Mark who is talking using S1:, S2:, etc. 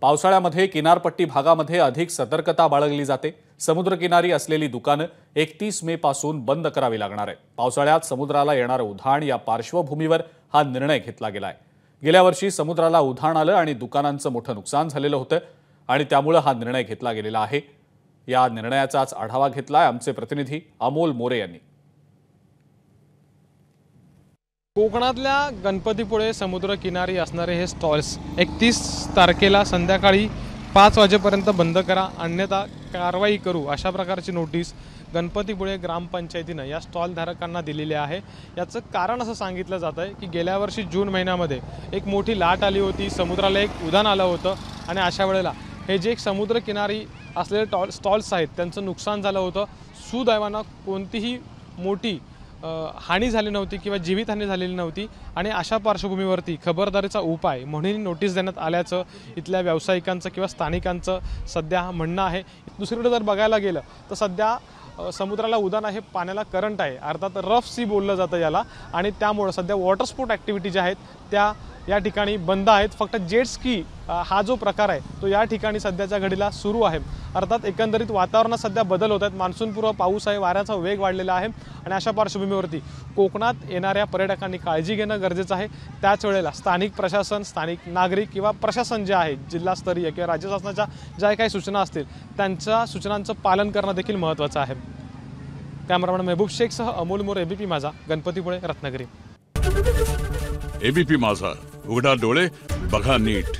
S1: पावसाळ्यामध्ये किनारपट्टी भागामध्ये अधिक सतर्कता बाळगली जाते। समुद्रकिनारी असलेली दुकानं 31 मे पासून बंद करावी लागणार आहे। पावसाळ्यात समुद्राला येणारं उधाण या पार्श्वभूमीवर हा निर्णय घेतला गेलाय। गेल्या वर्षी समुद्राला उधाण आलं आणि दुकानांचं मोठं नुकसान झालेलं होतं आणि त्यामुळे हा निर्णय घेतला गेलेला आहे। या निर्णयाचाच आढावा घेतलाय आमचे प्रतिनिधी अमोल मोरे यांनी।
S2: कोकणातल्या गणपतीपुळे समुद्र किनारी असणारे हे स्टॉल्स 31 तारखेला संध्याकाळी 5 वाजेपर्यंत बंद करा, अन्यथा कारवाई करू अशा प्रकारची नोटीस गणपतीपुळे ग्रामपंचायतीनं या स्टॉल धारकांना दिलेली आहे। याचं कारण असं सांगितलं जात आहे की गेल्या वर्षी जून महिन्यामध्ये एक मोठी लाट आली होती, समुद्राला एक उधाण आलं होतं आणि अशा वेळेला हे जे समुद्र किनारी असलेले स्टॉल्स आहेत त्यांचं नुकसान झालं होतं। सुदैवानं कोणतीही मोठी हानी झाली नव्हती किंवा जीवितहानी झालेली नव्हती आणि अशा पार्श्वभूमीवरती खबरदारीचा उपाय म्हणून नोटीस देण्यात आल्याचं इथल्या व्यावसायिकांचं किंवा स्थानिकांचं सध्या म्हणणं आहे। दुसरीकडे जर बघायला गेलं तर सध्या समुद्राला उधाण आहे, पाण्याला करंट आहे, अर्थात रफ सी बोललं जातं याला, आणि त्यामुळे सध्या वॉटर स्पोर्ट ॲक्टिव्हिटी ज्या आहेत त्या या ठिकाणी बंद आहेत। फक्त जेट स्की हा जो प्रकार आहे तो या ठिकाणी सध्याच्या घडीला सुरू आहे। अर्थात एकंदरीत वातावरणात सध्या बदल होत आहेत, मान्सूनपूर्व पाऊस आहे, वाऱ्याचा वेग वाढलेला आहे आणि अशा पार्श्वभूमीवरती कोकणात येणाऱ्या पर्यटकांनी काळजी घेणं गरजेचं आहे। त्याच वेळेला स्थानिक प्रशासन, स्थानिक नागरिक किंवा प्रशासन जे आहे जिल्हास्तरीय किंवा राज्य शासनाच्या ज्या काही सूचना असतील त्यांच्या सूचनांचं पालन करणं देखील महत्त्वाचं आहे। कॅमेरामॅन महबूब शेखसह अमोल मोरे, एबीपी माझा, गणपतीपुळे, रत्नागिरी।
S3: एबीपी माझा, उघडा डोळे बघा नीट।